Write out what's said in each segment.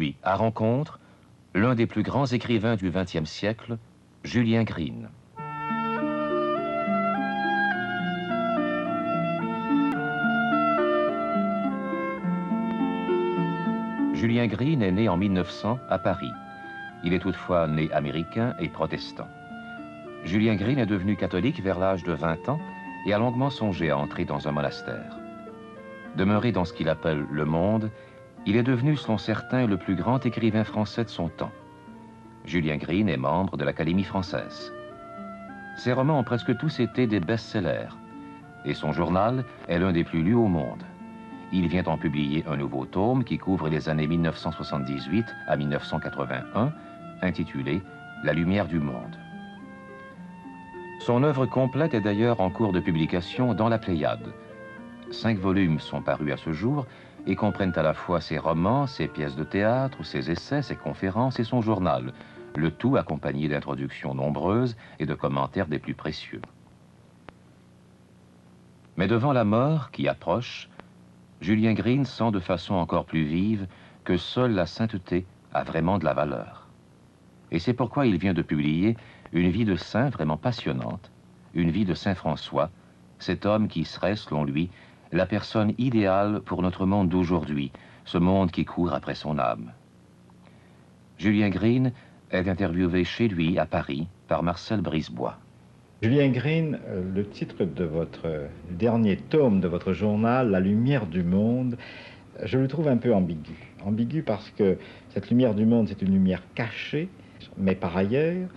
Lui, à rencontre, l'un des plus grands écrivains du XXe siècle, Julien Green. Julien Green est né en 1900 à Paris. Il est toutefois né américain et protestant. Julien Green est devenu catholique vers l'âge de 20 ans et a longuement songé à entrer dans un monastère. Demeuré dans ce qu'il appelle le monde, il est devenu, selon certains, le plus grand écrivain français de son temps. Julien Green est membre de l'Académie française. Ses romans ont presque tous été des best-sellers, et son journal est l'un des plus lus au monde. Il vient en publier un nouveau tome qui couvre les années 1978 à 1981, intitulé « La lumière du monde ». Son œuvre complète est d'ailleurs en cours de publication dans la Pléiade. 5 volumes sont parus à ce jour et comprennent à la fois ses romans, ses pièces de théâtre, ses essais, ses conférences et son journal, le tout accompagné d'introductions nombreuses et de commentaires des plus précieux. Mais devant la mort qui approche, Julien Green sent de façon encore plus vive que seule la sainteté a vraiment de la valeur. Et c'est pourquoi il vient de publier une vie de saint vraiment passionnante, une vie de saint François, cet homme qui serait, selon lui, la personne idéale pour notre monde d'aujourd'hui, ce monde qui court après son âme. Julien Green est interviewé chez lui, à Paris, par Marcel Brisebois. Julien Green, le titre de votre dernier tome de votre journal, La lumière du monde, je le trouve un peu ambigu. Ambigu parce que cette lumière du monde, c'est une lumière cachée, mais par ailleurs,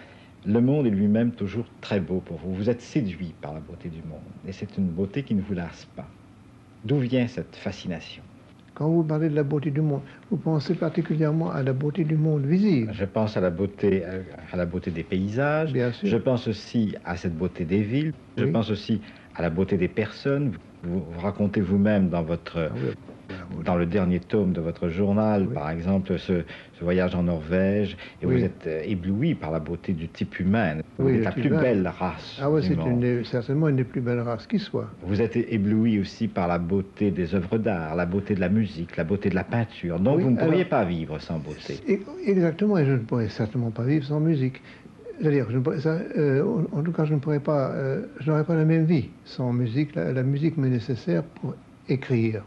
le monde est lui-même toujours très beau pour vous. Vous êtes séduit par la beauté du monde, et c'est une beauté qui ne vous lasse pas. D'où vient cette fascination? Quand vous parlez de la beauté du monde, vous pensez particulièrement à la beauté du monde visible? Je pense à la beauté des paysages. Bien sûr. Je pense aussi à cette beauté des villes. Je pense aussi à la beauté des personnes. Vous racontez vous-même dans votre... Dans le dernier tome de votre journal, par exemple, ce voyage en Norvège, et vous êtes ébloui par la beauté du type humain. Vous êtes la plus belle race. Ah oui, c'est certainement une des plus belles races qui soit. Vous êtes ébloui aussi par la beauté des œuvres d'art, la beauté de la musique, la beauté de la peinture. Donc vous ne pourriez pas vivre sans beauté. Exactement, et je ne pourrais certainement pas vivre sans musique. C'est-à-dire, en tout cas, je n'aurais pas la même vie sans musique. La musique m'est nécessaire pour écrire.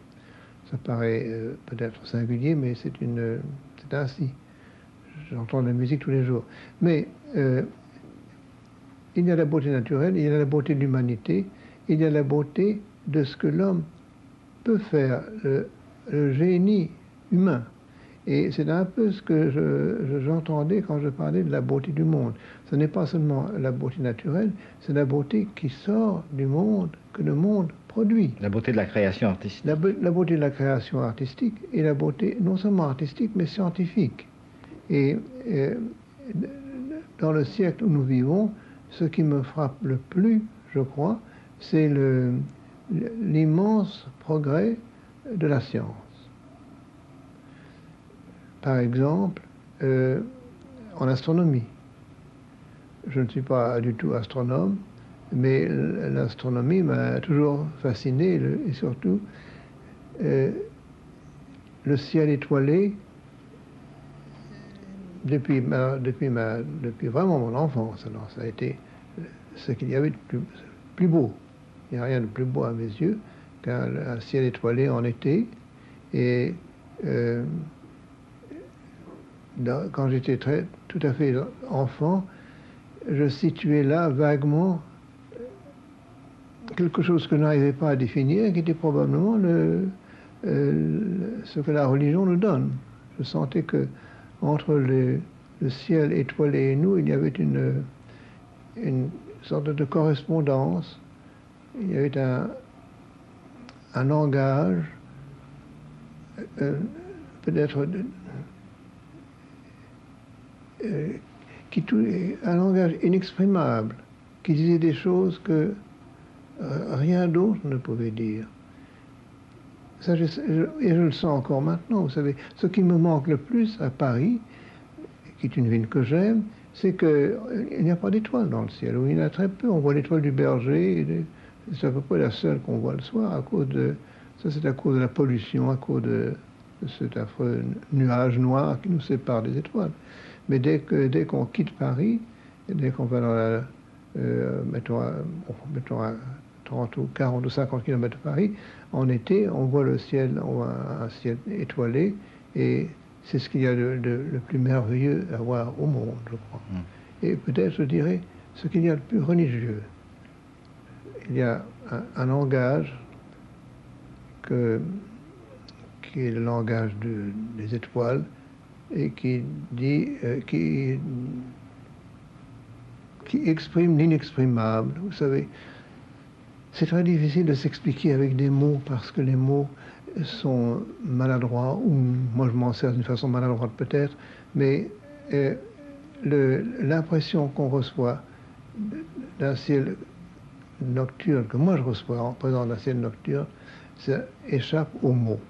Ça paraît peut-être singulier, mais c'est ainsi. J'entends la musique tous les jours. Mais il y a la beauté naturelle, il y a la beauté de l'humanité, il y a la beauté de ce que l'homme peut faire, le génie humain. Et c'est un peu ce que j'entendais quand je parlais de la beauté du monde. Ce n'est pas seulement la beauté naturelle, c'est la beauté qui sort du monde, que le monde produit. La beauté de la création artistique. La beauté de la création artistique et la beauté non seulement artistique, mais scientifique. Et dans le siècle où nous vivons, ce qui me frappe le plus, je crois, c'est l'immense progrès de la science. Par exemple, en astronomie. Je ne suis pas du tout astronome, mais l'astronomie m'a toujours fasciné, et surtout le ciel étoilé depuis vraiment mon enfance. Alors ça a été ce qu'il y avait de plus beau. Il n'y a rien de plus beau à mes yeux qu'un ciel étoilé en été. Et quand j'étais tout à fait enfant, je situais là vaguement quelque chose que je n'arrivais pas à définir, qui était probablement ce que la religion nous donne. Je sentais que entre le ciel étoilé et nous, il y avait une sorte de correspondance. Il y avait un langage, peut-être un langage inexprimable, qui disait des choses que rien d'autre ne pouvait dire. Ça, et je le sens encore maintenant. Vous savez, ce qui me manque le plus à Paris, qui est une ville que j'aime, c'est qu'il n'y a pas d'étoiles dans le ciel, ou il y en a très peu. On voit l'étoile du berger, c'est à peu près la seule qu'on voit le soir, ça c'est à cause de la pollution, à cause de cet affreux nuage noir qui nous sépare des étoiles. Mais dès qu'on quitte Paris, et dès qu'on va dans la, mettons à 30 ou 40 ou 50 km de Paris, en été, on voit le ciel, on voit un ciel étoilé, et c'est ce qu'il y a le plus merveilleux à voir au monde, je crois. Et peut-être, je dirais, ce qu'il y a de plus religieux. Il y a un langage qui est le langage des étoiles, et qui exprime l'inexprimable. Vous savez, c'est très difficile de s'expliquer avec des mots, parce que les mots sont maladroits, ou moi je m'en sers d'une façon maladroite peut-être, mais l'impression qu'on reçoit d'un ciel nocturne, que moi je reçois en présence d'un ciel nocturne, ça échappe aux mots.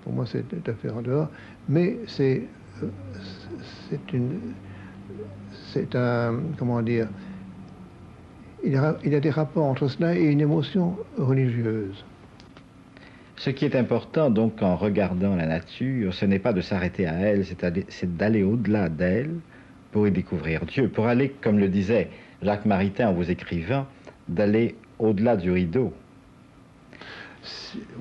Pour moi, c'est tout à fait en dehors, mais c'est un, comment dire, il y a des rapports entre cela et une émotion religieuse. Ce qui est important, donc, en regardant la nature, ce n'est pas de s'arrêter à elle, c'est d'aller au-delà d'elle pour y découvrir Dieu, pour aller, comme le disait Jacques Maritain en vous écrivant, d'aller au-delà du rideau.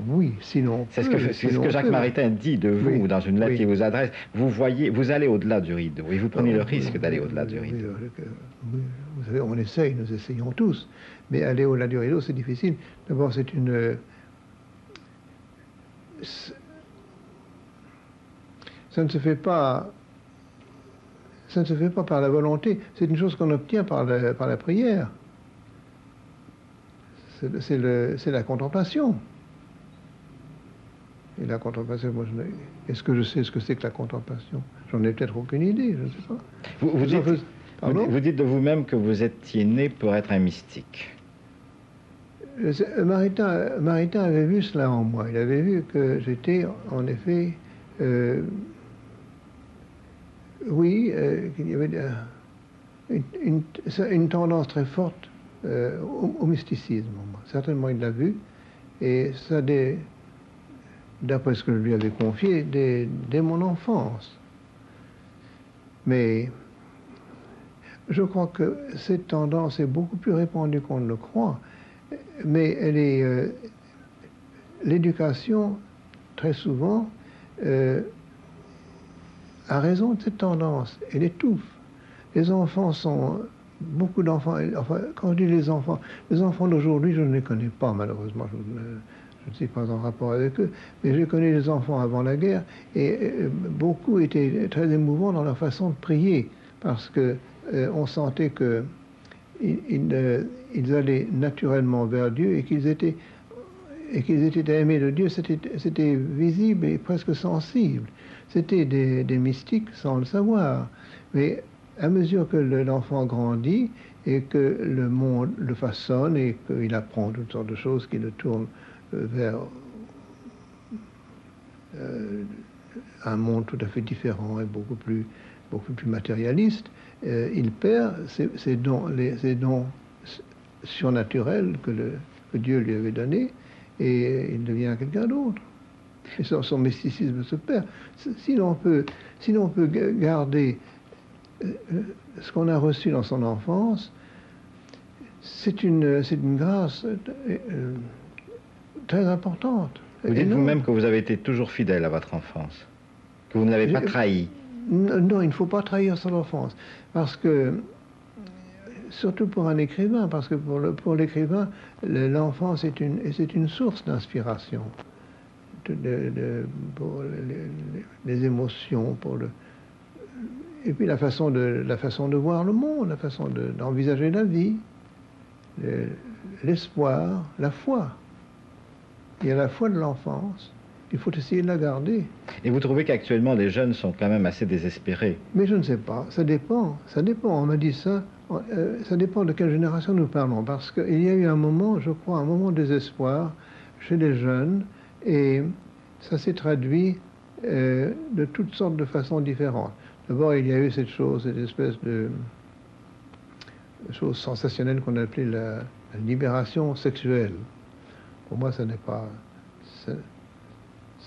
Oui, sinon. C'est ce que Jacques Maritain dit de vous, oui, dans une lettre qu'il vous adresse. Vous allez au-delà du rideau, et vous prenez le risque d'aller au-delà du rideau. Oui, vous savez, on essaye, nous essayons tous, mais aller au-delà du rideau, c'est difficile. D'abord, c'est une... Ça ne se fait pas par la volonté, c'est une chose qu'on obtient par la prière. C'est la contemplation. Et la contemplation, moi, est-ce que je sais ce que c'est que la contemplation? J'en ai peut-être aucune idée, je ne sais pas. Vous dites de vous-même que vous étiez né pour être un mystique. Maritain avait vu cela en moi. Il avait vu que j'étais, en effet, qu'il y avait une tendance très forte au mysticisme. Certainement, il l'a vu. Et ça, d'après ce que je lui avais confié, dès mon enfance. Mais je crois que cette tendance est beaucoup plus répandue qu'on ne le croit. Mais elle est... l'éducation, très souvent, a raison de cette tendance. Elle étouffe. Les enfants sont... Beaucoup d'enfants... Enfin, quand je dis les enfants d'aujourd'hui, je ne les connais pas, malheureusement. Je ne suis pas en rapport avec eux, mais je connais les enfants avant la guerre, et beaucoup étaient très émouvants dans leur façon de prier, parce que on sentait que ils allaient naturellement vers Dieu, et qu'ils étaient aimés de Dieu. C'était visible et presque sensible. C'était des mystiques sans le savoir. Mais à mesure que l'enfant grandit et que le monde le façonne et qu'il apprend toutes sortes de choses qui le tournent vers un monde tout à fait différent et beaucoup plus matérialiste, il perd ces dons surnaturels que Dieu lui avait donnés, et il devient quelqu'un d'autre. Et son mysticisme se perd. Si l'on peut garder ce qu'on a reçu dans son enfance, c'est une grâce très importante. Vous dites vous-même que vous avez été toujours fidèle à votre enfance, que vous ne l'avez pas trahi. Non, il ne faut pas trahir son enfance, parce que, surtout pour un écrivain, parce que pour l'écrivain, l'enfance est une source d'inspiration pour les émotions, et puis la façon de voir le monde, la façon d'envisager la vie, l'espoir, la foi. Il y a la foi de l'enfance. Il faut essayer de la garder. Et vous trouvez qu'actuellement les jeunes sont quand même assez désespérés? Mais je ne sais pas, ça dépend. On m'a dit ça, ça dépend de quelle génération nous parlons. Parce qu'il y a eu un moment, je crois, un moment de désespoir chez les jeunes, et ça s'est traduit de toutes sortes de façons différentes. D'abord, il y a eu cette espèce de chose sensationnelle qu'on appelait la libération sexuelle. Pour moi, ça n'est pas...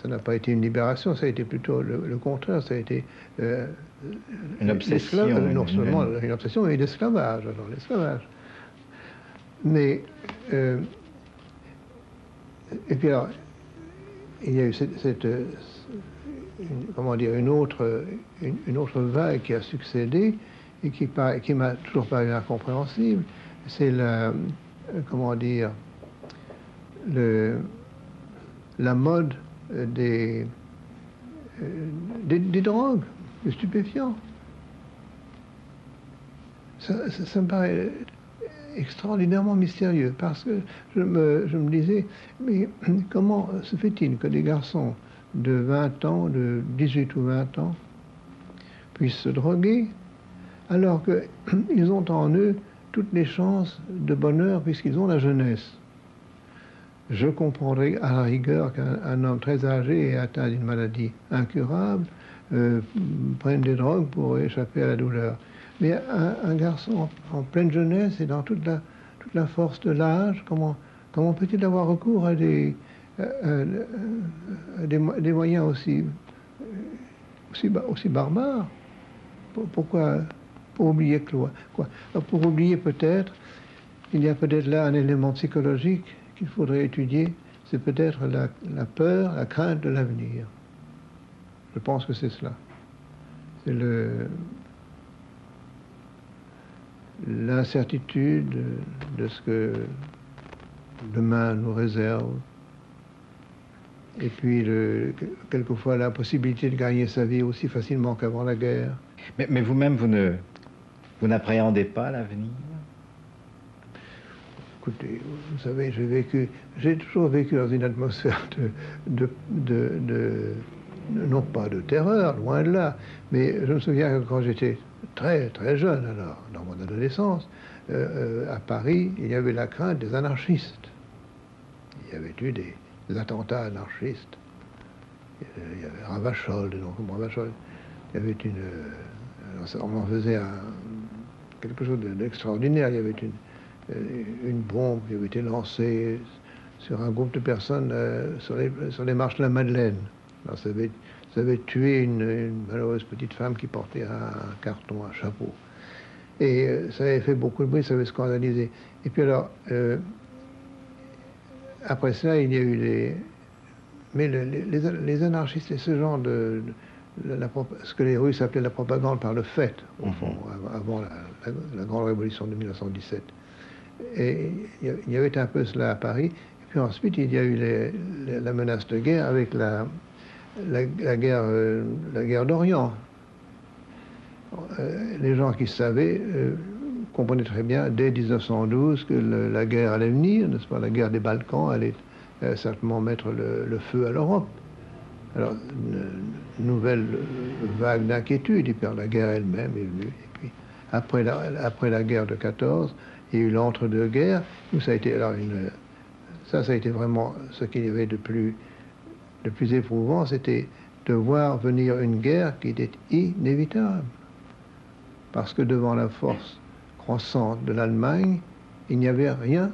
ça n'a pas été une libération, ça a été plutôt le contraire, ça a été une obsession. Non seulement une obsession, mais l'esclavage, alors l'esclavage. Mais, et puis alors, il y a eu une autre vague qui a succédé et qui m'a toujours paru incompréhensible. C'est la mode des drogues, des stupéfiants. Ça me paraît extraordinairement mystérieux, parce que je me disais, mais comment se fait-il que des garçons de 20 ans, de 18 ou 20 ans, puissent se droguer, alors qu'ils ont en eux toutes les chances de bonheur, puisqu'ils ont la jeunesse? Je comprendrais à la rigueur qu'un homme très âgé et atteint d'une maladie incurable prenne des drogues pour échapper à la douleur. Mais un garçon en pleine jeunesse et dans toute la force de l'âge, comment peut-il avoir recours à des moyens aussi barbares? Pourquoi? Pour oublier quoi? Pour oublier peut-être, il y a peut-être là un élément psychologique qu'il faudrait étudier, c'est peut-être la peur, la crainte de l'avenir. Je pense que c'est cela. C'est l'incertitude de ce que demain nous réserve, et puis quelquefois la possibilité de gagner sa vie aussi facilement qu'avant la guerre. Mais vous-même, vous n'appréhendez pas l'avenir? Écoutez, vous savez, j'ai toujours vécu dans une atmosphère non pas de terreur, loin de là, mais je me souviens que quand j'étais très très jeune, alors, dans mon adolescence, à Paris, il y avait la crainte des anarchistes. Il y avait eu des attentats anarchistes. Il y avait Ravachol, des noms comme Ravachol. Il y avait on en faisait quelque chose d'extraordinaire. Il y avait une bombe qui avait été lancée sur un groupe de personnes sur les marches de la Madeleine. Alors, ça avait tué une malheureuse petite femme qui portait un carton, un chapeau. Et ça avait fait beaucoup de bruit, ça avait scandalisé. Et puis alors, après ça, il y a eu les anarchistes et ce genre ce que les Russes appelaient la propagande par le fait, au fond, avant la grande révolution de 1917. Et il y avait un peu cela à Paris. Et puis ensuite, il y a eu la menace de guerre avec la guerre d'Orient. Les gens qui savaient comprenaient très bien, dès 1912, que la guerre allait venir, n'est-ce pas? La guerre des Balkans allait certainement mettre le feu à l'Europe. Alors, une nouvelle vague d'inquiétude, et puis la guerre elle-même est venue. Et puis, après la guerre de 14, il y a eu l'entre-deux-guerres, où ça a été, ça a été vraiment ce qu'il y avait de plus éprouvant, c'était de voir venir une guerre qui était inévitable. Parce que devant la force croissante de l'Allemagne, il n'y avait rien,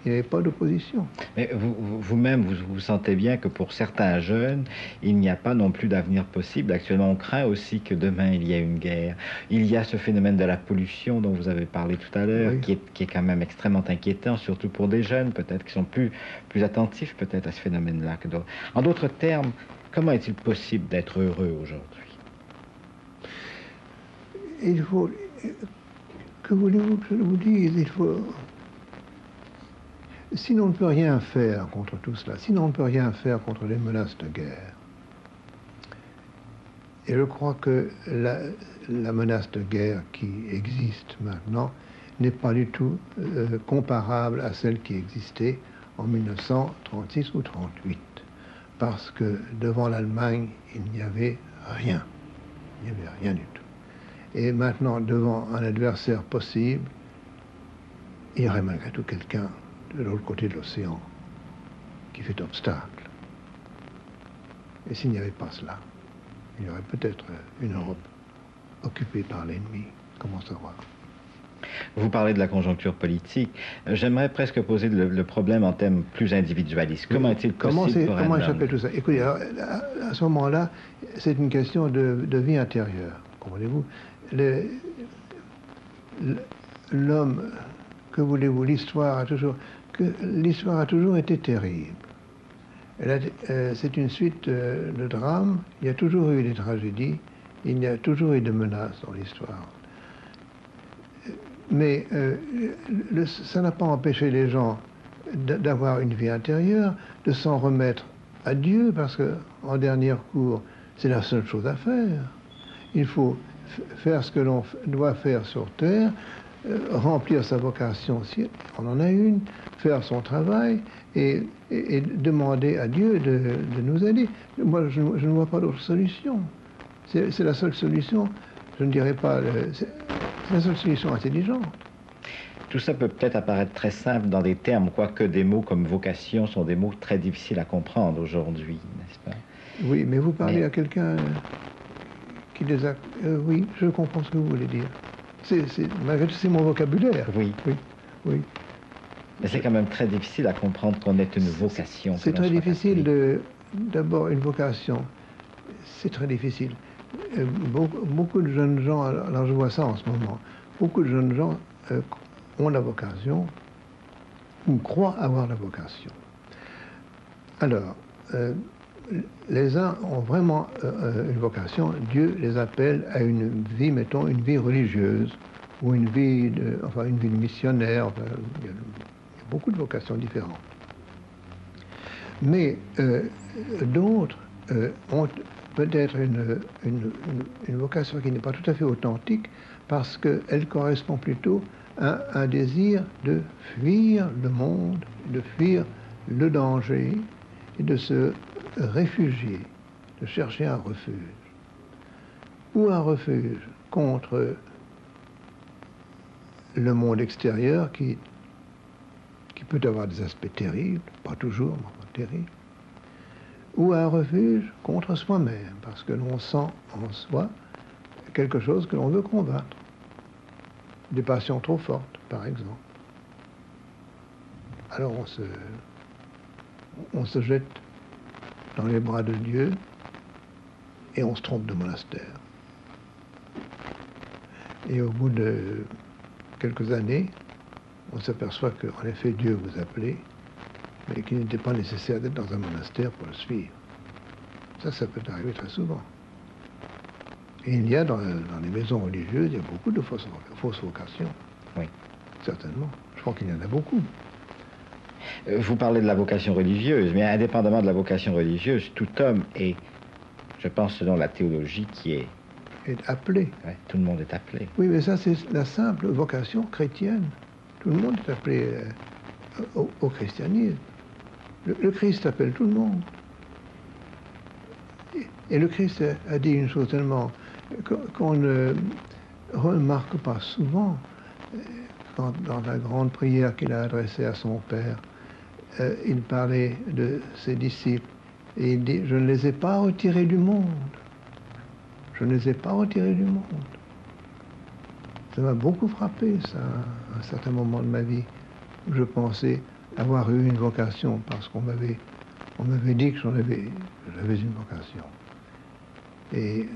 il n'y avait pas d'opposition. Mais vous-même, vous sentez bien que pour certains jeunes, il n'y a pas non plus d'avenir possible. Actuellement, on craint aussi que demain, il y ait une guerre. Il y a ce phénomène de la pollution dont vous avez parlé tout à l'heure, oui, qui est quand même extrêmement inquiétant, surtout pour des jeunes, peut-être, qui sont plus attentifs, peut-être, à ce phénomène-là que d'autres. En d'autres termes, comment est-il possible d'être heureux aujourd'hui? Il faut... Que voulez-vous que je vous dise? Il faut... Si l'on ne peut rien faire contre tout cela, si l'on ne peut rien faire contre les menaces de guerre, et je crois que la menace de guerre qui existe maintenant n'est pas du tout comparable à celle qui existait en 1936 ou 1938, parce que devant l'Allemagne, il n'y avait rien. Il n'y avait rien du tout. Et maintenant, devant un adversaire possible, il y aurait malgré tout quelqu'un de l'autre côté de l'océan qui fait obstacle. Et s'il n'y avait pas cela, il y aurait peut-être une Europe occupée par l'ennemi. Comment savoir? Vous parlez de la conjoncture politique. J'aimerais presque poser le problème en termes plus individualistes. Comment est-il possible pour un Comment homme... échapper à tout ça? Écoutez, alors, à ce moment-là, c'est une question de vie intérieure. Comprenez-vous? L'homme, que voulez-vous, l'histoire a toujours été terrible. C'est une suite de drames. Il y a toujours eu des tragédies. Il y a toujours eu des menaces dans l'histoire. Mais ça n'a pas empêché les gens d'avoir une vie intérieure, de s'en remettre à Dieu, parce qu'en dernier recours, c'est la seule chose à faire. Il faut faire ce que l'on doit faire sur terre, remplir sa vocation si on en a une, faire son travail et demander à Dieu de nous aider. Moi, je ne vois pas d'autre solution. C'est la seule solution, je ne dirais pas, c'est la seule solution intelligente. Tout ça peut peut-être apparaître très simple dans des termes, quoique des mots comme vocation sont des mots très difficiles à comprendre aujourd'hui, n'est-ce pas? Oui, mais vous parlez à quelqu'un qui les a... oui, je comprends ce que vous voulez dire. Malgré tout, c'est mon vocabulaire. Oui. Oui. Mais c'est quand même très difficile à comprendre qu'on ait une vocation. C'est très difficile d'abord, une vocation, c'est très difficile. Beaucoup de jeunes gens, alors je vois ça en ce moment, beaucoup de jeunes gens ont la vocation, ou croient avoir la vocation. Alors, les uns ont vraiment une vocation, Dieu les appelle à une vie, mettons, une vie religieuse, ou une vie de missionnaire, il y a beaucoup de vocations différentes. Mais d'autres ont peut-être une vocation qui n'est pas tout à fait authentique, parce qu'elle correspond plutôt à un désir de fuir le monde, de fuir le danger, et de se réfugier, de chercher un refuge. Ou un refuge contre le monde extérieur qui peut avoir des aspects terribles, pas toujours, mais terribles. Ou un refuge contre soi-même, parce que l'on sent en soi quelque chose que l'on veut combattre. Des passions trop fortes, par exemple. Alors on se jette dans les bras de Dieu et on se trompe de monastère. Et au bout de quelques années, on s'aperçoit qu'en effet Dieu vous appelait, mais qu'il n'était pas nécessaire d'être dans un monastère pour le suivre. Ça peut arriver très souvent. Et il y a dans les maisons religieuses, il y a beaucoup de fausses vocations. Oui. Certainement. Je crois qu'il y en a beaucoup. Vous parlez de la vocation religieuse, mais indépendamment de la vocation religieuse, tout homme est, je pense selon la théologie, qui est appelé. Ouais, tout le monde est appelé. Oui, mais ça c'est la simple vocation chrétienne. Tout le monde est appelé au christianisme. Le Christ appelle tout le monde. Et le Christ a dit une chose tellement qu'on ne remarque pas souvent, quand dans la grande prière qu'il a adressée à son Père, il parlait de ses disciples et il dit « Je ne les ai pas retirés du monde. Je ne les ai pas retirés du monde. » Ça m'a beaucoup frappé, ça, à un certain moment de ma vie, où je pensais avoir eu une vocation, parce qu'on m'avait dit que j'avais une vocation. Et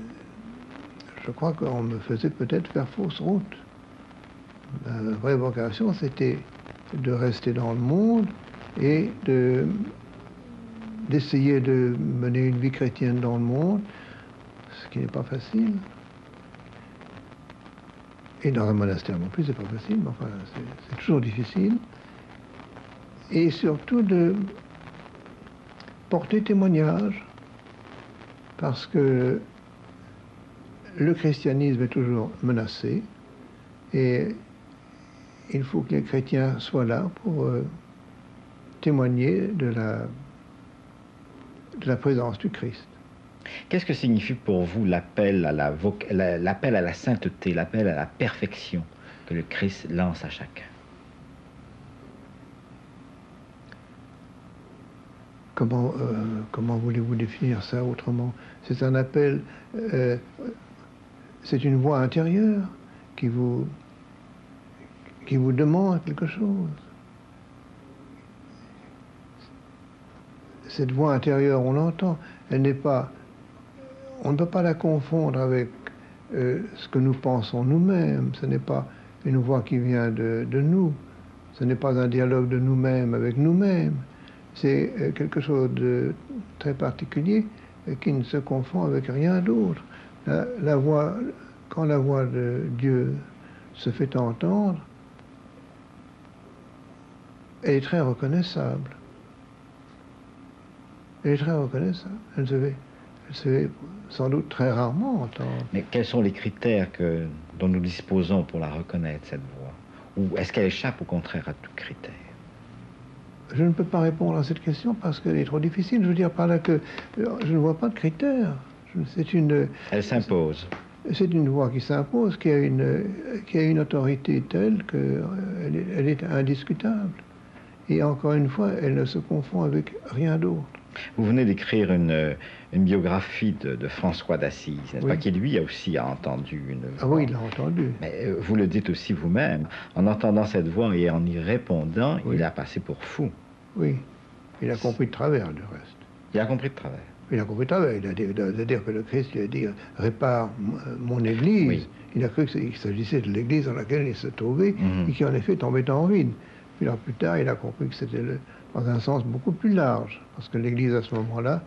je crois qu'on me faisait peut-être faire fausse route. La vraie vocation, c'était de rester dans le monde et d'essayer de mener une vie chrétienne dans le monde, ce qui n'est pas facile. Et dans un monastère non plus, c'est pas facile, mais enfin, c'est toujours difficile. Et surtout de porter témoignage, parce que le christianisme est toujours menacé, et il faut que les chrétiens soient là pour témoigner de la présence du Christ. Qu'est-ce que signifie pour vous l'appel à la sainteté, l'appel à la perfection que le Christ lance à chacun? Comment voulez-vous définir ça autrement? C'est un appel, c'est une voix intérieure qui vous qui vous demande quelque chose. Cette voix intérieure, on l'entend, elle n'est pas... On ne peut pas la confondre avec ce que nous pensons nous-mêmes. Ce n'est pas une voix qui vient de nous. Ce n'est pas un dialogue de nous-mêmes avec nous-mêmes. C'est quelque chose de très particulier qui ne se confond avec rien d'autre. La voix, quand la voix de Dieu se fait entendre, elle est très reconnaissable. Elle est très reconnaissable. Elle se fait sans doute très rarement entendre. Mais quels sont les critères dont nous disposons pour la reconnaître, cette voix? Ou est-ce qu'elle échappe au contraire à tout critère? Je ne peux pas répondre à cette question parce qu'elle est trop difficile. Je veux dire par là que je ne vois pas de critères. Elle s'impose. C'est une voix qui s'impose, qui a une autorité telle qu'elle est indiscutable. Et encore une fois, elle ne se confond avec rien d'autre. Vous venez d'écrire une biographie de François d'Assise, n'est-ce pas, qui lui aussi a entendu une voix. Ah oui, il l'a entendu. Mais vous le dites aussi vous-même, en entendant cette voix et en y répondant, il a passé pour fou. Oui, il a compris de travers, du reste. Il a compris de travers. Il a compris de travers. Il a dit que le Christ lui a dit « répare mon Église oui. ». Il a cru qu'il s'agissait de l'Église dans laquelle il se trouvait et qui en effet tombait en ruine. Puis là, plus tard, il a compris que c'était dans un sens beaucoup plus large, parce que l'Église à ce moment-là,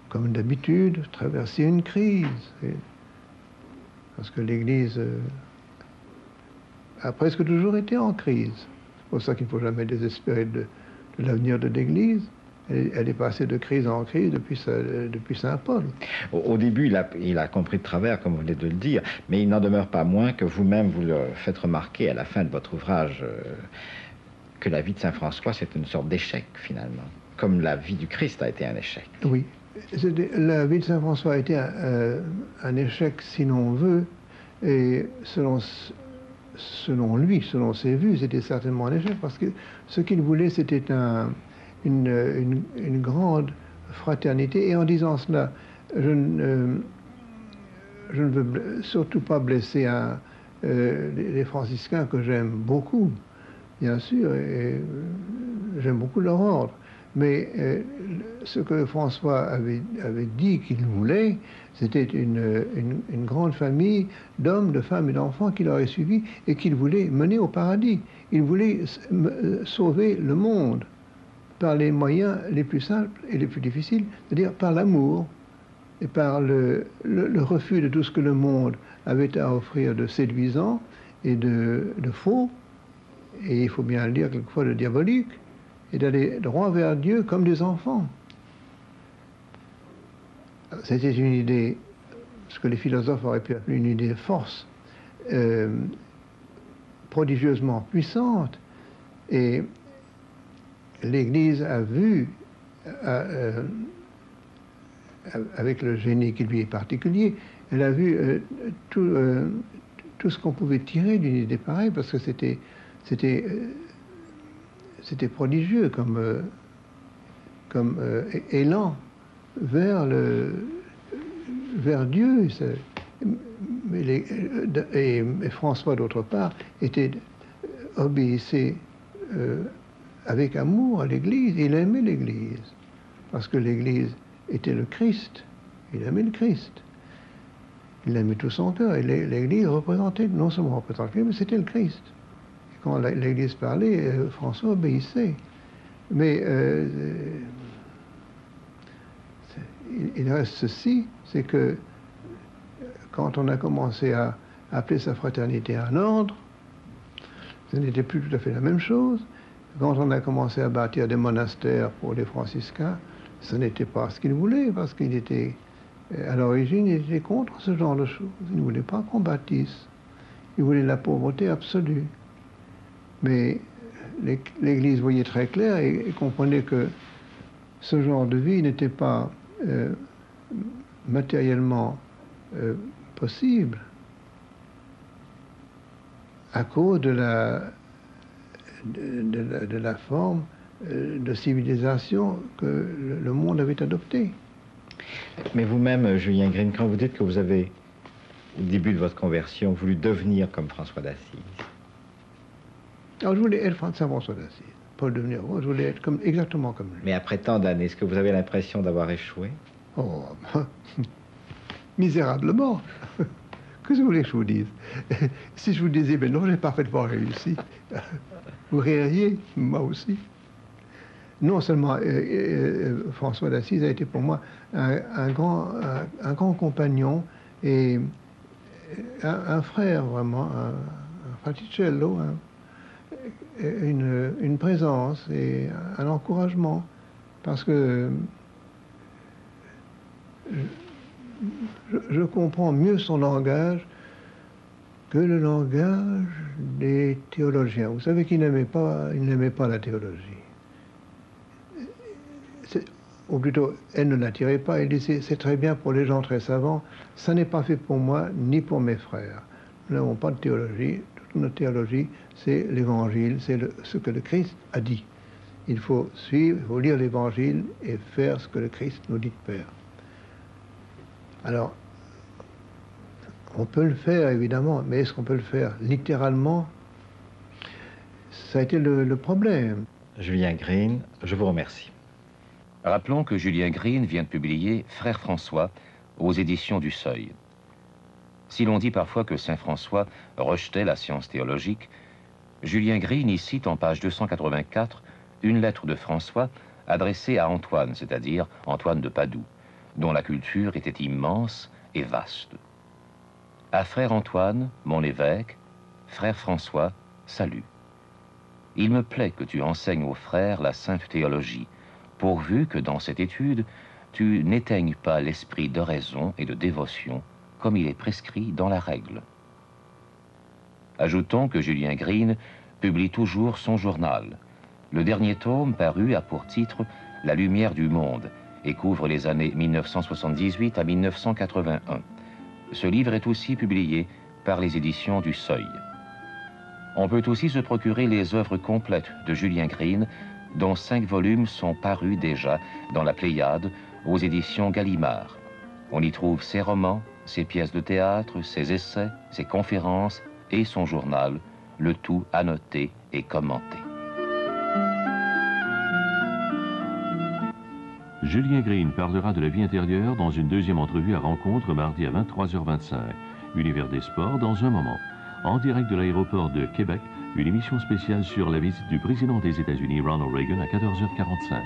comme d'habitude, traversait une crise. Parce que l'Église a presque toujours été en crise. C'est pour ça qu'il ne faut jamais désespérer de l'avenir de l'Église. Elle est passée de crise en crise depuis Saint Paul. Au début, il a compris de travers, comme vous venez de le dire, mais il n'en demeure pas moins que vous-même, vous le faites remarquer à la fin de votre ouvrage, que la vie de Saint François, c'est une sorte d'échec, finalement, comme la vie du Christ a été un échec. Oui, la vie de Saint François a été un échec, si l'on veut, et selon lui, selon ses vues, c'était certainement un échec, parce que ce qu'il voulait, c'était une grande fraternité, et en disant cela, je ne veux surtout pas blesser les franciscains que j'aime beaucoup, bien sûr, et j'aime beaucoup leur ordre. Mais ce que François avait dit qu'il voulait, c'était une grande famille d'hommes, de femmes et d'enfants qu'il aurait suivis et qu'il voulait mener au paradis. Il voulait sauver le monde par les moyens les plus simples et les plus difficiles, c'est-à-dire par l'amour et par le refus de tout ce que le monde avait à offrir de séduisant et de faux, et il faut bien le dire quelquefois de diabolique, et d'aller droit vers Dieu comme des enfants. C'était une idée, ce que les philosophes auraient pu appeler une idée de force, prodigieusement puissante, et l'Église a vu, avec le génie qui lui est particulier, elle a vu tout ce qu'on pouvait tirer d'une idée pareille, parce que c'était prodigieux comme élan vers Dieu. Et François, d'autre part, obéissait avec amour à l'Église. Il aimait l'Église, parce que l'Église était le Christ. Il aimait le Christ. Il l'aimait tout son cœur. Et l'Église représentait, non seulement représentait, mais c'était le Christ. Quand l'Église parlait, François obéissait. Mais il reste ceci, c'est que quand on a commencé à appeler sa fraternité un ordre, ce n'était plus tout à fait la même chose. Quand on a commencé à bâtir des monastères pour les franciscains, ce n'était pas ce qu'il voulait, parce qu'il était, à l'origine, il était contre ce genre de choses. Il ne voulait pas qu'on bâtisse. Il voulait la pauvreté absolue. Mais l'Église voyait très clair et comprenait que ce genre de vie n'était pas matériellement possible à cause de la forme de civilisation que le monde avait adoptée. Mais vous-même, Julien Green, quand vous dites que vous avez, au début de votre conversion, voulu devenir comme François d'Assise, Alors, je voulais être Saint François d'Assise, pas devenir roi, je voulais être exactement comme lui. Mais après tant d'années, est-ce que vous avez l'impression d'avoir échoué? Oh, misérablement. Que vous voulez que je vous dise? Si je vous disais, ben non, j'ai parfaitement réussi, vous ririez, moi aussi. Non seulement François d'Assise a été pour moi un grand compagnon et un frère vraiment, un fraticello, une présence et un encouragement, parce que je comprends mieux son langage que le langage des théologiens. Vous savez qu'il n'aimait pas la théologie. Ou plutôt, elle ne l'attirait pas. Elle disait, c'est très bien pour les gens très savants, ça n'est pas fait pour moi ni pour mes frères. Nous n'avons pas de théologie. Toute notre théologie, c'est l'évangile, c'est ce que le Christ a dit. Il faut suivre, il faut lire l'évangile et faire ce que le Christ nous dit de faire. Alors, on peut le faire évidemment, mais est-ce qu'on peut le faire littéralement? Ça a été le problème. Julien Green, je vous remercie. Rappelons que Julien Green vient de publier Frère François aux éditions du Seuil. Si l'on dit parfois que Saint François rejetait la science théologique, Julien Green y cite en page 284 une lettre de François adressée à Antoine, c'est-à-dire Antoine de Padoue, dont la culture était immense et vaste. À frère Antoine, mon évêque, frère François, salut. Il me plaît que tu enseignes aux frères la sainte théologie, pourvu que dans cette étude, tu n'éteignes pas l'esprit de raison et de dévotion, comme il est prescrit dans la règle. Ajoutons que Julien Green publie toujours son journal. Le dernier tome paru a pour titre « La lumière du monde » et couvre les années 1978 à 1981. Ce livre est aussi publié par les éditions du Seuil. On peut aussi se procurer les œuvres complètes de Julien Green, dont 5 volumes sont parus déjà dans la Pléiade aux éditions Gallimard. On y trouve ses romans, ses pièces de théâtre, ses essais, ses conférences et son journal, le tout annoté et commenté. Julien Green parlera de la vie intérieure dans une deuxième entrevue à Rencontre mardi à 23h25. Univers des sports dans un moment. En direct de l'aéroport de Québec, une émission spéciale sur la visite du président des États-Unis, Ronald Reagan, à 14h45.